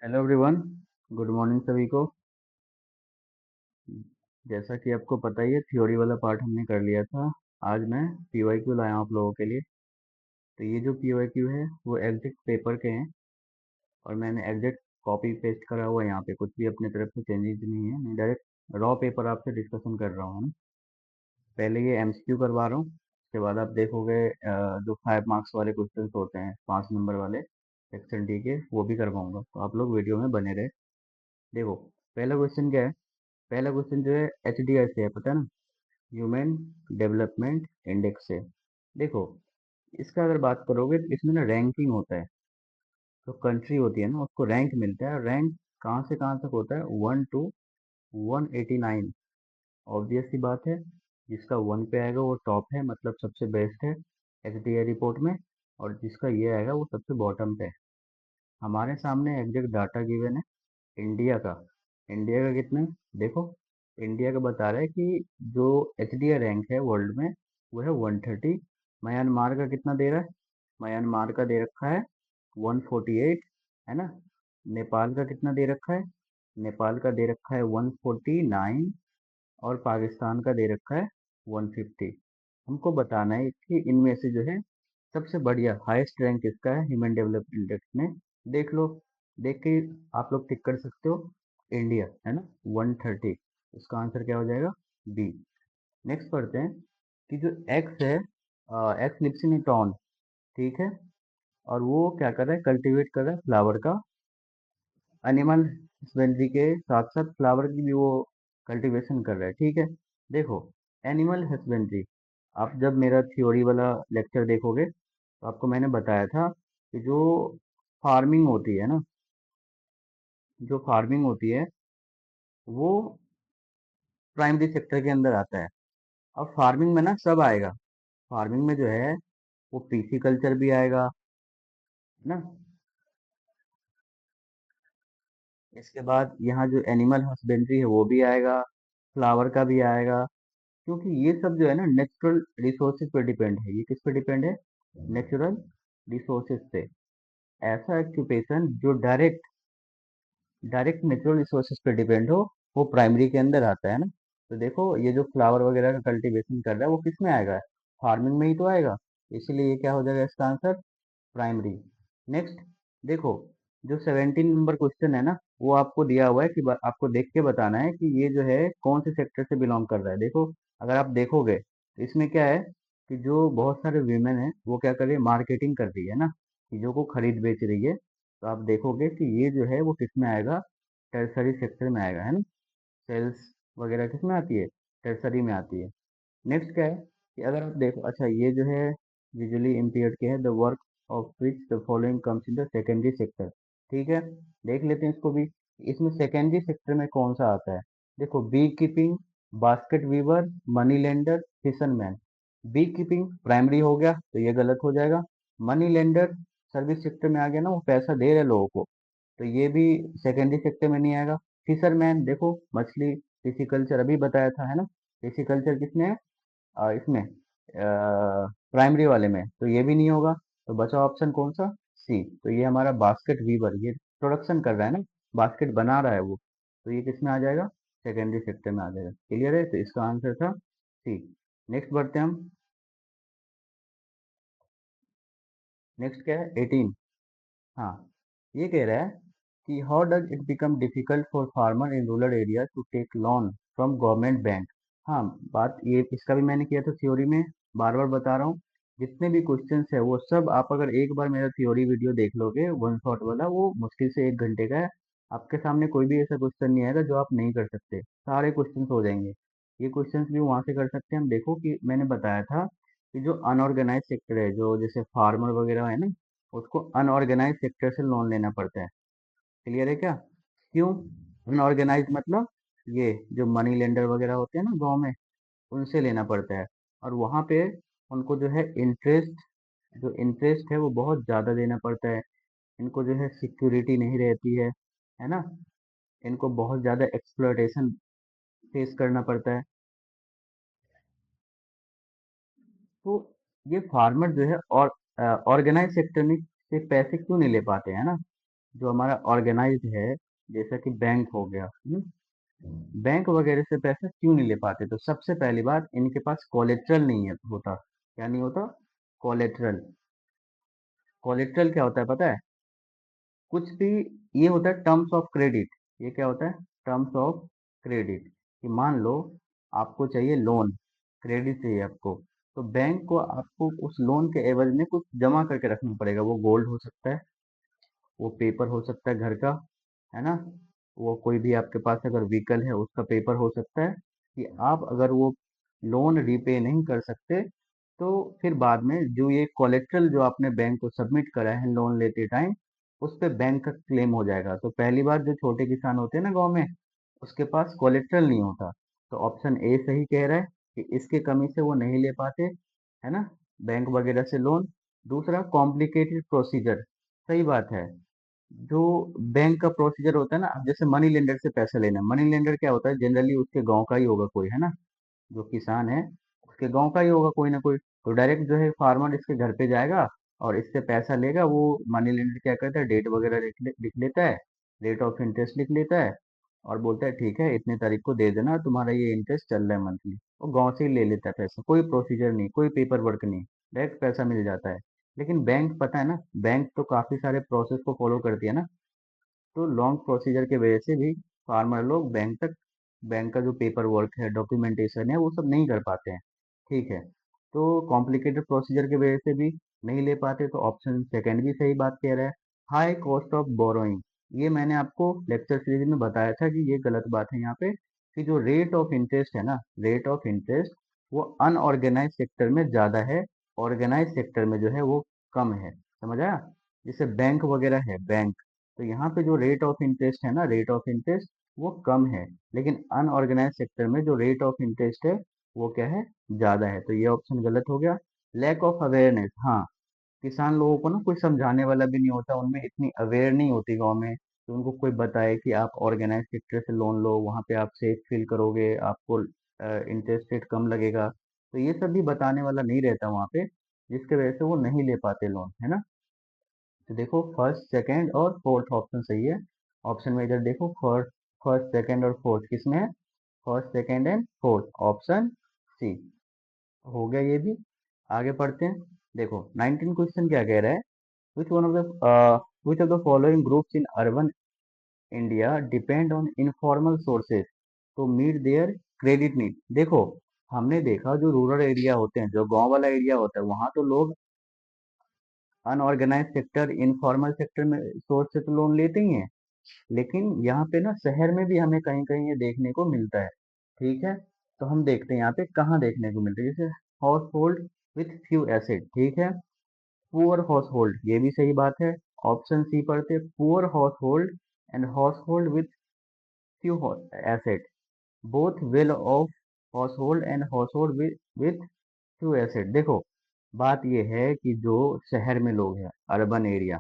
Hello everyone. Good morning सभी को। जैसा कि आपको पता ही है, थ्योरी वाला पार्ट हमने कर लिया था। आज मैं पीवाईक्यू लाया हूँ आप लोगों के लिए। तो ये जो पीवाईक्यू है वो एग्जैक्ट पेपर के हैं और मैंने एग्जैक्ट कॉपी पेस्ट करा हुआ है। यहाँ पे कुछ भी अपने तरफ से चेंजेस नहीं है, मैं डायरेक्ट रॉ पेपर आपसे डिस्कशन कर रहा हूँ ना। पहले ये एमसीक्यू करवा रहा हूँ, उसके बाद आप देखोगे जो 5 मार्क्स वाले क्वेश्चन होते हैं, 5 नंबर वाले सेक्शन डी के, वो भी करवाऊंगा। तो आप लोग वीडियो में बने रहे। देखो, पहला क्वेश्चन क्या है। पहला क्वेश्चन जो है एचडीआई से है, पता है ना, ह्यूमन डेवलपमेंट इंडेक्स से। देखो, इसका अगर बात करोगे तो इसमें ना रैंकिंग होता है। तो कंट्री होती है ना, उसको रैंक मिलता है। रैंक कहाँ से कहाँ तक होता है? 1 to 189। ऑब्वियस सी बात है, जिसका 1 पे आएगा वो टॉप है, मतलब सबसे बेस्ट है एचडीआई रिपोर्ट में। और जिसका ये आएगा वो सबसे बॉटम पे है। हमारे सामने एग्जैक्ट डाटा गिवन है इंडिया का। इंडिया का कितना है? देखो, इंडिया का बता रहा है कि जो एचडीआई रैंक है वर्ल्ड में वो है 130। म्यांमार का कितना दे रहा है? म्यांमार का दे रखा है 148, है ना। नेपाल का कितना दे रखा है? नेपाल का दे रखा है 149। और पाकिस्तान का दे रखा है 150। हमको बताना है कि इनमें से जो है सबसे बढ़िया हाईएस्ट रैंक किसका है ह्यूमन डेवलपमेंट इंडेक्स में। देख लो, देख के आप लोग टिक कर सकते हो। इंडिया है ना, 130। इसका आंसर क्या हो जाएगा? बी। नेक्स्ट पढ़ते हैं कि जो एक्स है, एक्स लिप्सिनेटॉन, ठीक है। और वो क्या कर रहा है? कल्टीवेट कर रहा है फ्लावर का। एनिमल हस्बेंड्री के साथ साथ फ्लावर की भी वो कल्टीवेशन कर रहा है, ठीक है। देखो, एनिमल हस्बेंड्री, आप जब मेरा थ्योरी वाला लेक्चर देखोगे तो आपको मैंने बताया था कि जो फार्मिंग होती है ना, जो फार्मिंग होती है वो प्राइमरी सेक्टर के अंदर आता है। अब फार्मिंग में ना सब आएगा। फार्मिंग में जो है वो पीसी भी आएगा ना। इसके बाद यहाँ जो एनिमल हस्बेंड्री है वो भी आएगा, फ्लावर का भी आएगा। क्योंकि ये सब जो है ना नेचुरल रिसोर्सेज पे डिपेंड है। ये किस पे डिपेंड है? नेचुरल रिसोर्सेज पे। ऐसा एक्यूपेशन जो डायरेक्ट डायरेक्ट नेचुरल रिसोर्सेज पे डिपेंड हो, वो प्राइमरी के अंदर आता है ना। तो देखो, ये जो फ्लावर वगैरह का कल्टीवेशन कर रहा है वो किस में आएगा? फार्मिंग में ही तो आएगा। इसीलिए ये क्या हो जाएगा इसका आंसर? प्राइमरी। नेक्स्ट, देखो, जो 17 नंबर क्वेश्चन है ना, वो आपको दिया हुआ है कि आपको देख के बताना है कि ये जो है कौन से सेक्टर से बिलोंग कर रहा है। देखो, अगर आप देखोगे तो इसमें क्या है कि जो बहुत सारे वीमेन है वो क्या कर रही है? मार्केटिंग कर रही है ना, चीजों को खरीद बेच रही है। तो आप देखोगे कि ये जो है वो किस में आएगा? टर्सरी सेक्टर में आएगा, है ना। सेल्स वगैरह किस में आती है? टर्सरी में आती है। नेक्स्ट क्या है कि अगर आप देखो, अच्छा ये जो है विजुअली इम्पेयर्ड के है, the work of which the following comes in the secondary sector, ठीक है। देख लेते हैं इसको भी। इसमें सेकेंडरी सेक्टर में कौन सा आता है? देखो, beekeeping, basket weaver, money lender, fisherman. Beekeeping primary हो गया तो ये गलत हो जाएगा। मनी लेंडर सर्विस सेक्टर में आ गया ना, वो पैसा दे रहे लोगों को, तो ये भी सेकेंडरी सेक्टर में नहीं आएगा। फिशरमैन, देखो मछली, फिशिकल्चर अभी बताया था, है ना। फिशिकल्चर किसमें है? इसमें प्राइमरी वाले में, तो ये भी नहीं होगा। तो बचा ऑप्शन कौन सा? सी। तो ये हमारा बास्केट वीवर, ये प्रोडक्शन कर रहा है ना, बास्केट बना रहा है वो, तो ये किस में आ जाएगा? सेकेंडरी सेक्टर में आ जाएगा। क्लियर है? तो इसका आंसर था सी। नेक्स्ट बढ़ते हैं हम। नेक्स्ट क्या है? 18। हाँ, ये कह रहा है कि how does it become difficult for farmer in rural area to take loan from government bank. हाँ, बात ये इसका भी मैंने किया था थ्योरी में। बार बार बता रहा हूँ, जितने भी क्वेश्चंस है वो सब आप अगर एक बार मेरा थ्योरी वीडियो देख लोगे, वन शॉट वाला, वो मुश्किल से 1 घंटे का है। आपके सामने कोई भी ऐसा क्वेश्चन नहीं आएगा जो आप नहीं कर सकते, सारे क्वेश्चंस हो जाएंगे। ये क्वेश्चंस भी वहां से कर सकते हैं हम। देखो कि मैंने बताया था कि जो अनऑर्गेनाइज सेक्टर है, जो जैसे फार्मर वगैरह है ना, उसको अनऑर्गेनाइज सेक्टर से लोन लेना पड़ता है। क्लियर है क्या? क्यों अनऑर्गेनाइज? मतलब ये जो मनी लेंडर वगैरह होते हैं ना गांव में, उनसे लेना पड़ता है। और वहाँ पे उनको जो है इंटरेस्ट, जो इंटरेस्ट है वो बहुत ज़्यादा देना पड़ता है। इनको जो है सिक्योरिटी नहीं रहती है ना। इनको बहुत ज़्यादा एक्सप्लॉयटेशन फेस करना पड़ता है। तो ये फार्मर जो है और ऑर्गेनाइज सेक्टर में से पैसे क्यों नहीं ले पाते हैं ना? जो हमारा ऑर्गेनाइज्ड है, जैसा कि बैंक हो गया, बैंक वगैरह से पैसे क्यों नहीं ले पाते? तो सबसे पहली बात, इनके पास कोलेट्रल नहीं है होता। क्या नहीं होता? कोलेट्रल। कोलेट्रल क्या होता है पता है? कुछ भी, ये होता है टर्म्स ऑफ क्रेडिट। ये क्या होता है? Terms of credit. कि मान लो आपको चाहिए लोन, क्रेडिट चाहिए आपको, तो बैंक को आपको उस लोन के एवज में कुछ जमा करके रखना पड़ेगा। वो गोल्ड हो सकता है, वो पेपर हो सकता है घर का, है ना, वो कोई भी आपके पास अगर व्हीकल है उसका पेपर हो सकता है। कि आप अगर वो लोन रीपे नहीं कर सकते, तो फिर बाद में जो ये कोलेट्रल जो आपने बैंक को सबमिट करा है लोन लेते टाइम, उस पे बैंक का क्लेम हो जाएगा। तो पहली बार जो छोटे किसान होते हैं ना गांव में, उसके पास कोलेट्रल नहीं होता। तो ऑप्शन ए सही कह रहा है कि इसके कमी से वो नहीं ले पाते, है ना, बैंक वगैरह से लोन। दूसरा, कॉम्प्लिकेटेड प्रोसीजर। सही बात है। जो बैंक का प्रोसीजर होता है ना, अब जैसे मनी लेंडर से पैसे लेना, मनी लेंडर क्या होता है? जनरली उसके गांव का ही होगा कोई, है ना, जो किसान है उसके गांव का ही होगा कोई ना कोई। तो डायरेक्ट जो है फार्मर इसके घर पे जाएगा और इससे पैसा लेगा। वो मनी लेंडर क्या करता है, डेट वगैरह लिख लेता है, रेट ऑफ इंटरेस्ट लिख लेता है, और बोलता है ठीक है इतने तारीख को दे देना, तुम्हारा ये इंटरेस्ट चल रहा है मंथली। वो गांव से ही ले लेता है पैसा, कोई प्रोसीजर नहीं, कोई पेपर वर्क नहीं, डायरेक्ट पैसा मिल जाता है। लेकिन बैंक, पता है ना, बैंक तो काफी सारे प्रोसेस को फॉलो करती है ना। तो लॉन्ग प्रोसीजर की वजह से भी फार्मर लोग बैंक तक, बैंक का जो पेपर वर्क है, डॉक्यूमेंटेशन है, वो सब नहीं कर पाते हैं। ठीक है। तो कॉम्प्लिकेटेड प्रोसीजर की वजह से भी नहीं ले पाते। तो ऑप्शन सेकंड भी सही बात कह रहा है। हाई कॉस्ट ऑफ बोरोइंग, ये मैंने आपको लेक्चर सीरीज में बताया था कि ये गलत बात है यहाँ पे। कि जो रेट ऑफ इंटरेस्ट है ना, रेट ऑफ इंटरेस्ट, वो अनऑर्गेनाइज सेक्टर में ज्यादा है, ऑर्गेनाइज सेक्टर में जो है वो कम है। समझ आया? जैसे बैंक वगैरह है, बैंक, तो यहाँ पे जो रेट ऑफ इंटरेस्ट है ना, रेट ऑफ इंटरेस्ट वो कम है। लेकिन अनऑर्गेनाइज सेक्टर में जो रेट ऑफ इंटरेस्ट है वो क्या है, ज्यादा है। तो ये ऑप्शन गलत हो गया। लैक ऑफ अवेयरनेस, हाँ, किसान लोगों को ना कोई समझाने वाला भी नहीं होता, उनमें इतनी अवेयर नहीं होती गांव में, तो उनको कोई बताए कि आप ऑर्गेनाइज सेक्टर से लोन लो, वहाँ पे आप सेफ फील करोगे, आपको इंटरेस्ट रेट कम लगेगा। तो ये सब भी बताने वाला नहीं रहता वहाँ पे, जिसके वजह से वो नहीं ले पाते लोन, है ना। तो देखो फर्स्ट, सेकंड और फोर्थ ऑप्शन सही है। ऑप्शन में इधर देखो, फर्स्ट, फर्स्ट सेकंड और फोर्थ किसमें है? First second and fourth, option C. हो गया ये भी। आगे पढ़ते हैं। देखो 19 क्वेश्चन क्या कह रहा है? Which of the following groups in urban India depend on informal sources to meet their credit need. देखो, हमने देखा जो रूरल एरिया होते हैं, जो गांव वाला एरिया होता है, वहां तो लोग अनऑर्गेनाइज सेक्टर, इनफॉर्मल सेक्टर में सोर्स से तो लोन लेते ही हैं। लेकिन यहाँ पे ना शहर में भी हमें कहीं कहीं ये देखने को मिलता है। ठीक है। तो हम देखते हैं यहाँ पे कहाँ देखने को मिलता है। जैसे house hold with few asset, ठीक है, पुअर हाउस होल्ड, ये भी सही बात है। ऑप्शन सी पढ़ते, poor house hold and house hold with few asset, both well of house hold and house hold with few asset. देखो, बात यह है कि जो शहर में लोग हैं, अर्बन एरिया,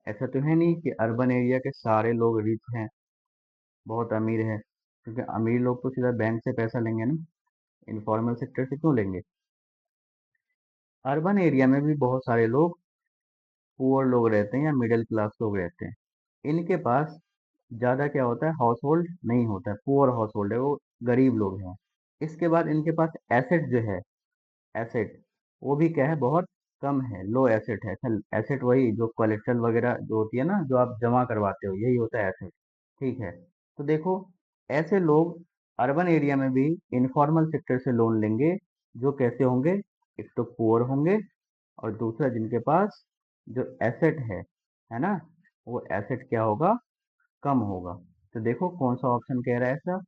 ऐसा तो है नहीं कि अर्बन एरिया के सारे लोग रिच हैं, बहुत अमीर है। क्योंकि अमीर लोग तो सीधा बैंक से पैसा लेंगे ना, इनफॉर्मल सेक्टर से क्यों लेंगे? अर्बन एरिया में भी बहुत सारे लोग पुअर लोग रहते हैं या मिडिल क्लास लोग रहते हैं। इनके पास ज़्यादा क्या होता है, हाउस होल्ड नहीं होता है, पुअर हाउस होल्ड है, वो गरीब लोग हैं। इसके बाद इनके पास एसेट जो है, एसेट, वो भी क्या है, बहुत कम है, लो एसेट है। एसेट वही जो कोलेक्ट्रल वगैरह जो होती है ना, जो आप जमा करवाते हो, यही होता है एसेट। ठीक है। तो देखो, ऐसे लोग अर्बन एरिया में भी इनफॉर्मल सेक्टर से लोन लेंगे, जो कैसे होंगे, एक तो पुअर होंगे, और दूसरा जिनके पास जो एसेट है ना, वो एसेट क्या होगा, कम होगा। तो देखो कौन सा ऑप्शन कह रहा है ऐसा।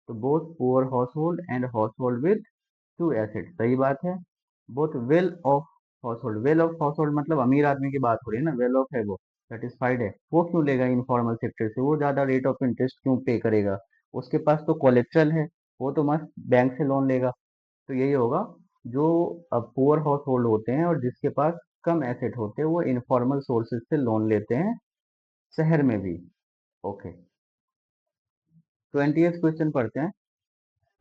तो both poor house hold and house hold with to asset, सही बात है। Both well of house hold, well of house hold मतलब अमीर आदमी की बात हो रही है ना, वेल ऑफ है, वो सेटिस्फाइड है, वो क्यों लेगा इनफॉर्मल सेक्टर से? वो ज्यादा रेट ऑफ इंटरेस्ट क्यों पे करेगा? उसके पास तो कोलेट्रल है, वो तो मस्त बैंक से लोन लेगा। तो यही होगा। जो पुअर हाउस होल्ड होते हैं और जिसके पास कम एसेट होते हैं, वो इनफॉर्मल सोर्सेज से लोन लेते हैं, शहर में भी। ओके। 20th क्वेश्चन पढ़ते हैं।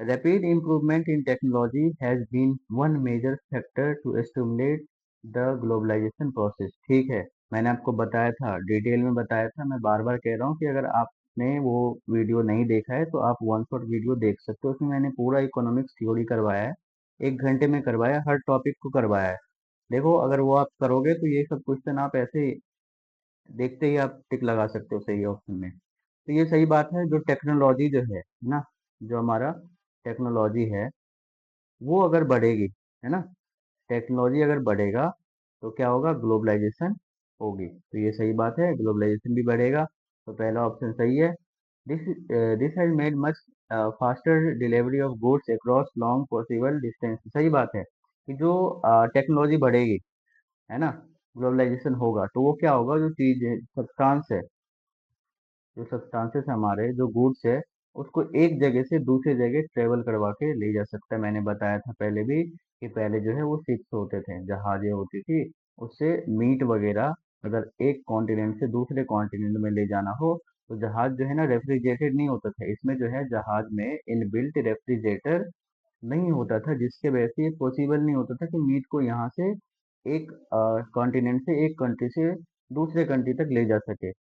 Rapid improvement in technology has been one major factor to stimulate the globalization process। ठीक है। मैंने आपको बताया था, डिटेल में बताया था। मैं बार बार कह रहा हूँ कि अगर आपने वो वीडियो नहीं देखा है तो आप वन शॉट वीडियो देख सकते हो। उसमें मैंने पूरा इकोनॉमिक्स थ्योरी करवाया है, 1 घंटे में करवाया, हर टॉपिक को करवाया है। देखो, अगर वो आप करोगे तो ये सब क्वेश्चन आप ऐसे देखते ही आप टिक लगा सकते हो सही ऑप्शन में। तो ये सही बात है। जो टेक्नोलॉजी जो है ना, जो हमारा टेक्नोलॉजी है वो अगर बढ़ेगी, है ना, टेक्नोलॉजी अगर बढ़ेगा तो क्या होगा, ग्लोबलाइजेशन होगी। तो ये सही बात है, ग्लोबलाइजेशन भी बढ़ेगा। तो पहला ऑप्शन सही है। This this has made much faster delivery of goods across long possible distance. सही बात है कि जो टेक्नोलॉजी बढ़ेगी, है ना, ग्लोबलाइजेशन होगा तो वो क्या होगा, जो चीज है, सब्सटेंस है, जो सब्सटेंसेस हमारे जो गुड्स है, उसको एक जगह से दूसरी जगह ट्रेवल करवा के ले जा सकता है। मैंने बताया था पहले भी कि पहले जो है वो शिप्स होते थे, जहाजें होती थी। उससे मीट वगैरह अगर एक कॉन्टिनेंट से दूसरे कॉन्टिनेंट में ले जाना हो तो जहाज जो है ना रेफ्रिजरेटेड नहीं होता था। इसमें जो है जहाज में इनबिल्ट रेफ्रिजरेटर नहीं होता था, जिसके वजह से ये पॉसिबल नहीं होता था कि मीट को यहाँ से एक कॉन्टिनेंट से एक कंट्री से दूसरे कंट्री तक ले जा सके।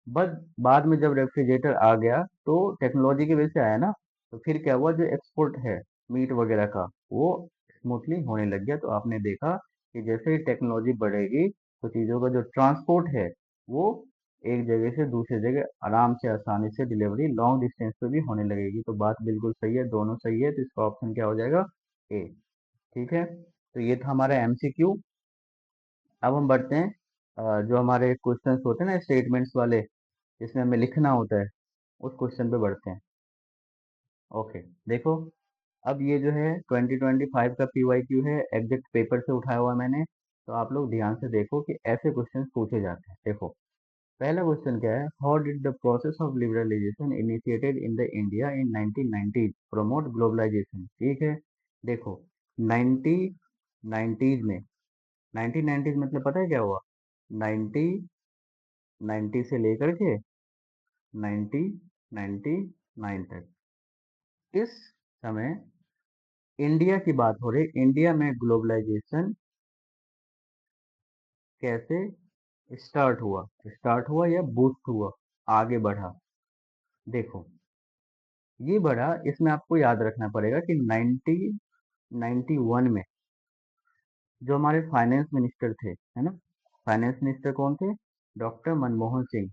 बस बाद में जब रेफ्रिजरेटर आ गया तो टेक्नोलॉजी की वजह से आया ना, तो फिर क्या हुआ, जो एक्सपोर्ट है मीट वगैरह का वो स्मूथली होने लग गया। तो आपने देखा कि जैसे ही टेक्नोलॉजी बढ़ेगी तो चीज़ों का जो ट्रांसपोर्ट है वो एक जगह से दूसरी जगह आराम से आसानी से डिलीवरी लॉन्ग डिस्टेंस पे भी होने लगेगी। तो बात बिल्कुल सही है, दोनों सही है। तो इसका ऑप्शन क्या हो जाएगा, ए। ठीक है, तो ये था हमारा एमसीक्यू। अब हम बढ़ते हैं जो हमारे क्वेश्चंस होते हैं ना स्टेटमेंट्स वाले, जिसमें हमें लिखना होता है, उस क्वेश्चन पे बढ़ते हैं। ओके, देखो, अब ये जो है 2025 का पीवाईक्यू है, एग्जैक्ट पेपर से उठाया हुआ मैंने। तो आप लोग ध्यान से देखो कि ऐसे क्वेश्चंस पूछे जाते हैं। देखो, पहला क्वेश्चन क्या है, how did the process of liberalisation initiated in the India in 1990 promote globalisation. ठीक है, देखो, 1990s में, 1990s मतलब पता है क्या हुआ, 1990 से लेकर के 1999 तक, इस समय इंडिया की बात हो रही। इंडिया में ग्लोबलाइजेशन कैसे स्टार्ट हुआ या बूस्ट हुआ, आगे बढ़ा। देखो, ये बढ़ा, इसमें आपको याद रखना पड़ेगा कि 1991 में जो हमारे फाइनेंस मिनिस्टर थे, है ना, फाइनेंस मिनिस्टर कौन थे, डॉक्टर मनमोहन सिंह,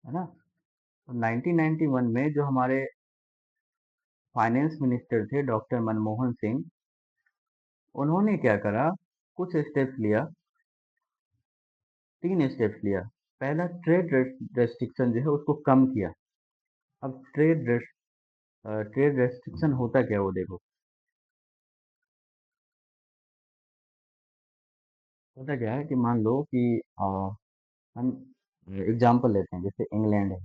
है ना। तो 1991 में जो हमारे फाइनेंस मिनिस्टर थे डॉक्टर मनमोहन सिंह, उन्होंने क्या करा, कुछ स्टेप्स लिया, 3 स्टेप्स लिया। पहला, ट्रेड रेस्ट्रिक्शन जो है उसको कम किया। अब ट्रेड रेस्ट्रिक्शन होता क्या, वो देखो, होता क्या है कि मान लो कि हम एग्जांपल लेते हैं, जैसे इंग्लैंड है।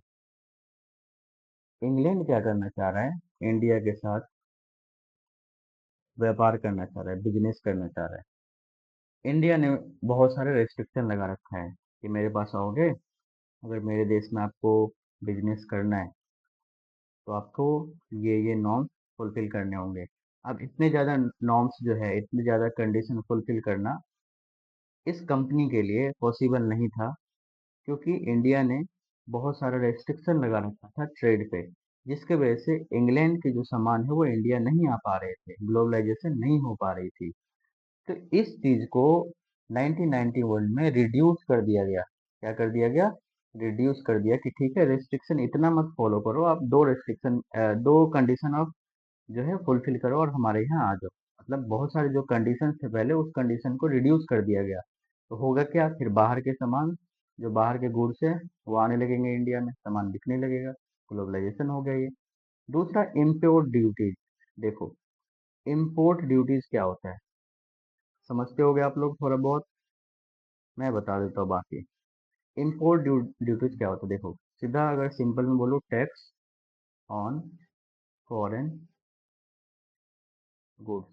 इंग्लैंड क्या करना चाह रहा है, इंडिया के साथ व्यापार करना चाह रहा है, बिजनेस करना चाह रहा है। इंडिया ने बहुत सारे रेस्ट्रिक्शन लगा रखा है कि मेरे पास आओगे, अगर मेरे देश में आपको बिजनेस करना है तो आपको ये नॉर्म्स फुलफिल करने होंगे। अब इतने ज़्यादा नॉर्म्स जो है, इतने ज़्यादा कंडीशन फुलफिल करना इस कंपनी के लिए पॉसिबल नहीं था, क्योंकि इंडिया ने बहुत सारा रेस्ट्रिक्शन लगा रखा था ट्रेड पे, जिसके वजह से इंग्लैंड के जो सामान है वो इंडिया नहीं आ पा रहे थे, ग्लोबलाइजेशन नहीं हो पा रही थी। तो इस चीज को 1991 में रिड्यूस कर दिया गया। क्या कर दिया गया, रिड्यूस कर दिया कि ठीक है, रेस्ट्रिक्शन इतना मत फॉलो करो, आप दो कंडीशन ऑफ जो है फुलफिल करो और हमारे यहाँ आ जाओ। मतलब बहुत सारे जो कंडीशन थे पहले, उस कंडीशन को रिड्यूस कर दिया गया। तो होगा क्या, फिर बाहर के सामान, जो बाहर के गुड्स है वो आने लगेंगे, इंडिया में सामान बिकने लगेगा, ग्लोबलाइजेशन हो गया ये। दूसरा, इम्पोर्ट ड्यूटीज। देखो, इम्पोर्ट ड्यूटीज क्या होता है, समझते होगे आप लोग थोड़ा बहुत, मैं बता देता हूँ बाकी। इम्पोर्ट ड्यूटीज क्या होता है, देखो, सीधा अगर सिंपल में बोलो, टैक्स ऑन फॉरेन गुड्स।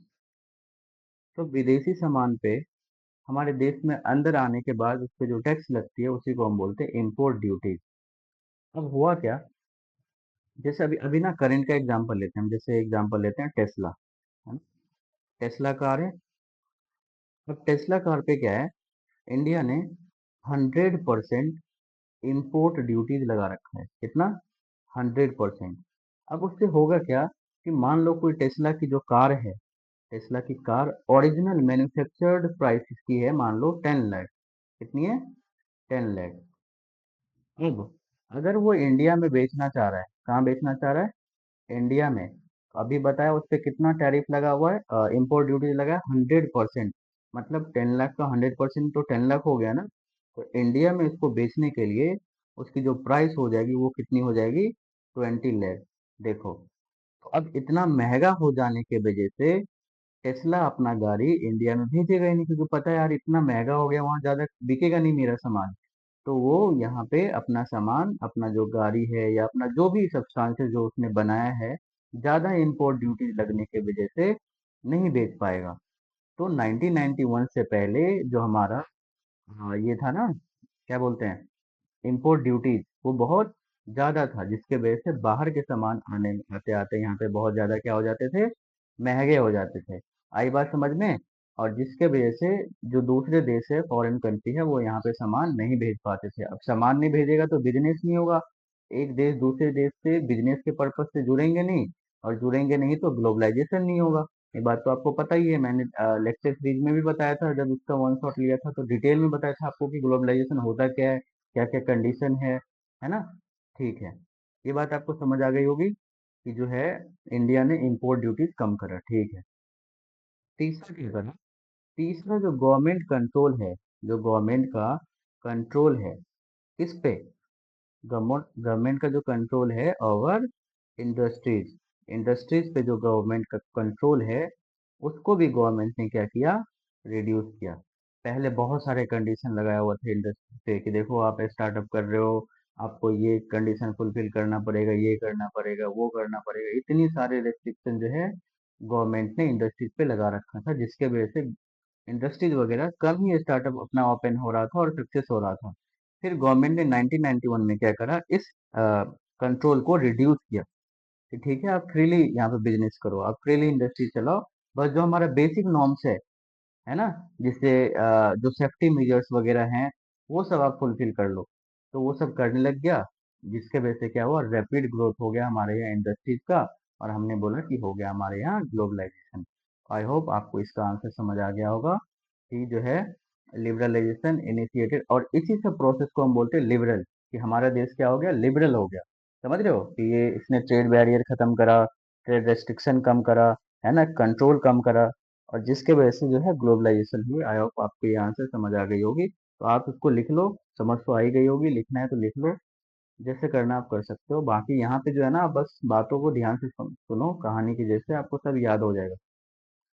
तो विदेशी सामान पे हमारे देश में अंदर आने के बाद उस पे जो टैक्स लगती है उसी को हम बोलते हैं इम्पोर्ट ड्यूटी। अब हुआ क्या, जैसे अभी अभी ना करंट का एग्जांपल लेते हैं हम, जैसे एग्जांपल लेते हैं टेस्ला, है ना। टेस्ला कार है। अब टेस्ला कार पे क्या है, इंडिया ने 100% इम्पोर्ट ड्यूटीज लगा रखा है। कितना? 100%। अब उससे होगा क्या कि मान लो कोई टेस्ला की जो कार है, टेस्ला की कार ओरिजिनल मैन्युफैक्चर्ड प्राइस इसकी है मान लो 10 लाख। कितनी है? 10 लाख। अब अगर वो इंडिया में बेचना चाह रहा है, कहाँ बेचना चाह रहा है? इंडिया में। अभी बताया उस पे कितना टैरिफ लगा हुआ है, इम्पोर्ट ड्यूटी लगा है 100%। मतलब 10 लाख का 100% तो 10 लाख हो गया ना। तो इंडिया में इसको बेचने के लिए उसकी जो प्राइस हो जाएगी वो कितनी हो जाएगी? 20 लाख। देखो, तो अब इतना महंगा हो जाने के वजह से टेस्ला अपना गाड़ी इंडिया में भेजेगा ही नहीं, क्योंकि पता है यार इतना महंगा हो गया, वहां ज्यादा बिकेगा नहीं मेरा सामान। तो वो यहाँ पे अपना सामान, अपना जो गाड़ी है या अपना जो भी सब्सटेंसेस जो उसने बनाया है, ज्यादा इंपोर्ट ड्यूटी लगने की वजह से नहीं बेच पाएगा। तो 1991 से पहले जो हमारा, हाँ, ये था ना, क्या बोलते हैं, इंपोर्ट ड्यूटीज, वो बहुत ज्यादा था, जिसके वजह से बाहर के सामान आने आते आते यहाँ पे बहुत ज्यादा क्या हो जाते थे? महंगे हो जाते थे। आई बात समझ में? और जिसके वजह से जो दूसरे देश है, फॉरेन कंट्री है, वो यहाँ पे सामान नहीं भेज पाते थे। अब सामान नहीं भेजेगा तो बिजनेस नहीं होगा। एक देश दूसरे देश से बिजनेस के पर्पज से जुड़ेंगे नहीं, और जुड़ेंगे नहीं तो ग्लोबलाइजेशन नहीं होगा। ये बात तो आपको पता ही है, मैंने लेक्चर सीरीज में भी बताया था, जब इसका वन शॉट लिया था तो डिटेल में बताया था आपको कि ग्लोबलाइजेशन होता क्या है, क्या क्या कंडीशन है ना? ठीक है, ये बात आपको समझ आ गई होगी कि जो है इंडिया ने इंपोर्ट ड्यूटीज कम करा। ठीक है, तीसरा क्या करा? तीसरा जो गवर्नमेंट कंट्रोल है, जो गवर्नमेंट का कंट्रोल है किस पे? गवर्नमेंट का जो कंट्रोल है ओवर इंडस्ट्रीज, इंडस्ट्रीज पे जो गवर्नमेंट का कंट्रोल है, उसको भी गवर्नमेंट ने क्या किया? रिड्यूस किया। पहले बहुत सारे कंडीशन लगाया हुआ था इंडस्ट्री पे कि देखो आप स्टार्टअप कर रहे हो, आपको ये कंडीशन फुलफिल करना पड़ेगा, ये करना पड़ेगा, वो करना पड़ेगा, इतनी सारे रेस्ट्रिक्शन जो है गवर्नमेंट ने इंडस्ट्रीज पे लगा रखा था, जिसके वजह से इंडस्ट्रीज वगैरह कम ही स्टार्टअप अपना ओपन हो रहा था और सक्सेस हो रहा था। फिर गवर्नमेंट ने 1991 में क्या करा? इस कंट्रोल को रिड्यूस किया कि ठीक है आप फ्रीली यहाँ पे बिजनेस करो, आप फ्रीली इंडस्ट्री चलाओ, बस जो हमारा बेसिक नॉर्म्स है ना, जिससे जो सेफ्टी मेजर्स वगैरह हैं वो सब आप फुलफिल कर लो। तो वो सब करने लग गया, जिसके वजह से क्या हुआ? रैपिड ग्रोथ हो गया हमारे यहाँ इंडस्ट्रीज का, और हमने बोला कि हो गया हमारे यहाँ ग्लोबलाइजेशन। आई होप आपको इसका आंसर समझ आ गया होगा कि जो है लिबरलाइजेशन इनिशिएटेड, और इसी सब प्रोसेस को हम बोलते हैं लिबरल, कि हमारा देश क्या हो गया? लिबरल हो गया। समझ रहे हो कि ये इसने ट्रेड बैरियर खत्म करा, ट्रेड रेस्ट्रिक्शन कम करा, है ना, कंट्रोल कम करा, और जिसके वजह से जो है ग्लोबलाइजेशन हुई। आई होप आपको ये आंसर समझ आ गई होगी। तो आप इसको लिख लो, समझ तो आ ही गई होगी, लिखना है तो लिख लो, जैसे करना आप कर सकते हो। बाकी यहाँ पे जो है ना, आप बस बातों को ध्यान से सुनो, कहानी की जैसे आपको सब याद हो जाएगा।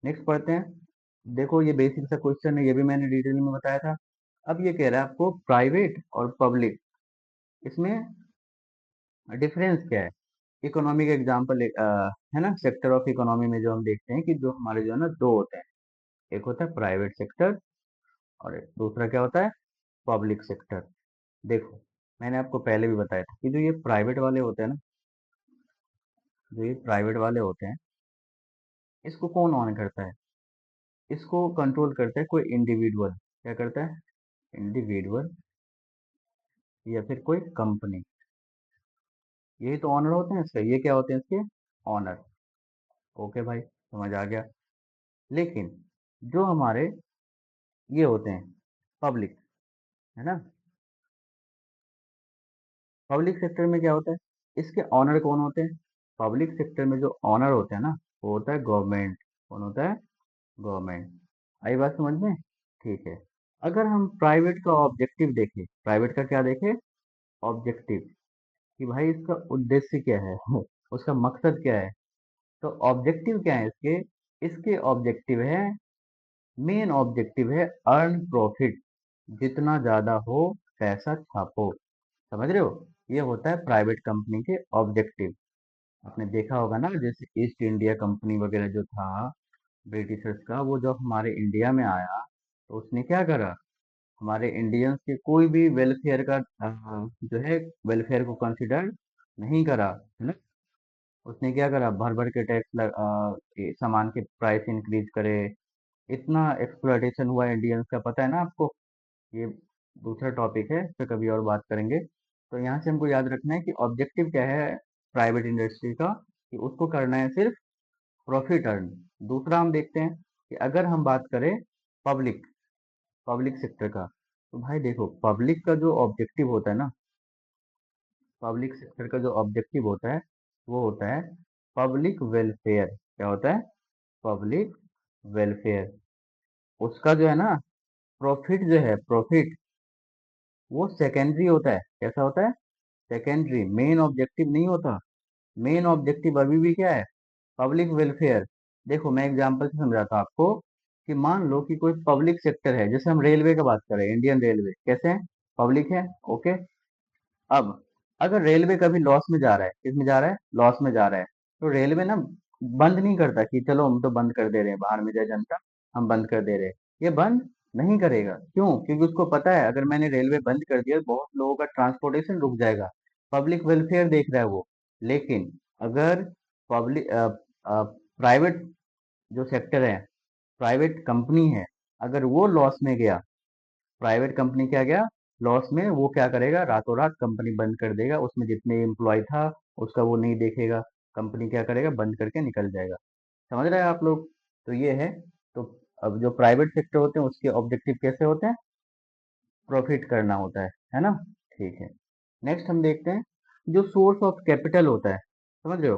नेक्स्ट पढ़ते हैं। देखो ये बेसिक सा क्वेश्चन है, ये भी मैंने डिटेल में बताया था। अब ये कह रहा है आपको प्राइवेट और पब्लिक, इसमें डिफरेंस क्या है? इकोनॉमिक एग्जाम्पल है ना, सेक्टर ऑफ इकोनॉमी में जो हम देखते हैं कि जो हमारे जो है ना दो होते हैं, एक होता है प्राइवेट सेक्टर और दूसरा क्या होता है? Public sector. देखो, मैंने आपको पहले भी बताया था कि जो ये प्राइवेट वाले होते हैं ना, जो ये प्राइवेट वाले होते हैं, इसको कौन ऑन करता है? इसको कंट्रोल करता है कोई इंडिविजुअल। क्या करता है? इंडिविजुअल या फिर कोई कंपनी। यही तो ऑनर होते हैं इसके, ये क्या होते हैं इसके? ऑनर। ओके भाई, समझ आ गया। लेकिन जो हमारे ये होते हैं पब्लिक, है ना, पब्लिक सेक्टर में क्या होता है? इसके ऑनर कौन होते हैं? पब्लिक सेक्टर में जो ऑनर होते हैं ना, वो होता है गवर्नमेंट। कौन होता है? गवर्नमेंट। आई बात समझ में? ठीक है। अगर हम प्राइवेट का ऑब्जेक्टिव देखें, प्राइवेट का क्या देखें? ऑब्जेक्टिव, कि भाई इसका उद्देश्य क्या है उसका मकसद क्या है? तो ऑब्जेक्टिव क्या है इसके? इसके ऑब्जेक्टिव है, मेन ऑब्जेक्टिव है अर्न प्रॉफिट, जितना ज्यादा हो पैसा छापो। समझ रहे हो? ये होता है प्राइवेट कंपनी के ऑब्जेक्टिव। आपने देखा होगा ना, जैसे ईस्ट इंडिया कंपनी वगैरह जो था ब्रिटिशर्स का, वो जब हमारे इंडिया में आया तो उसने क्या करा? हमारे इंडियंस के कोई भी वेलफेयर का जो है वेलफेयर को कंसिडर नहीं करा, है ना। उसने क्या करा? भर भर के टैक्स ये सामान के प्राइस इंक्रीज करे। इतना एक्सप्लॉयटेशन हुआ इंडियंस का, पता है ना आपको? ये दूसरा टॉपिक है, फिर कभी और बात करेंगे। तो यहाँ से हमको याद रखना है कि ऑब्जेक्टिव क्या है प्राइवेट इंडस्ट्री का, कि उसको करना है सिर्फ प्रॉफिट अर्न। दूसरा हम देखते हैं कि अगर हम बात करें पब्लिक पब्लिक सेक्टर का, तो भाई देखो पब्लिक का जो ऑब्जेक्टिव होता है ना, पब्लिक सेक्टर का जो ऑब्जेक्टिव होता है वो होता है पब्लिक वेलफेयर। क्या होता है? Public welfare. उसका जो है ना प्रॉफिट जो है, प्रॉफिट वो सेकेंडरी होता है। कैसा होता है? सेकेंडरी, मेन ऑब्जेक्टिव नहीं होता। मेन ऑब्जेक्टिव अभी भी क्या है? Public welfare. देखो मैं एग्जांपल से समझाता हूँ आपको, कि मान लो कि कोई पब्लिक सेक्टर है, जैसे हम रेलवे का बात करें, इंडियन रेलवे कैसे है? पब्लिक है, ओके। अब अगर रेलवे कभी लॉस में जा रहा है, किस में जा रहा है? लॉस में जा रहा है, तो रेलवे ना बंद नहीं करता कि चलो हम तो बंद कर दे रहे हैं, बाहर में जाए जनता, हम बंद कर दे रहे हैं। ये बंद नहीं करेगा। क्यों? क्योंकि उसको पता है अगर मैंने रेलवे बंद कर दिया तो बहुत लोगों का ट्रांसपोर्टेशन रुक जाएगा। पब्लिक वेलफेयर देख रहा है वो। लेकिन अगर पब्लिक प्राइवेट जो सेक्टर है, प्राइवेट कंपनी है, अगर वो लॉस में गया, प्राइवेट कंपनी क्या गया लॉस में, वो क्या करेगा? रातों रात कंपनी बंद कर देगा। उसमें जितने एम्प्लॉय था उसका वो नहीं देखेगा, कंपनी क्या करेगा? बंद करके निकल जाएगा। समझ रहे हैं आप लोग? तो ये है। तो अब जो प्राइवेट सेक्टर होते हैं उसके ऑब्जेक्टिव कैसे होते हैं? प्रॉफिट करना होता है ना? ठीक है। नेक्स्ट हम देखते हैं जो सोर्स ऑफ कैपिटल होता है। समझ रहे हो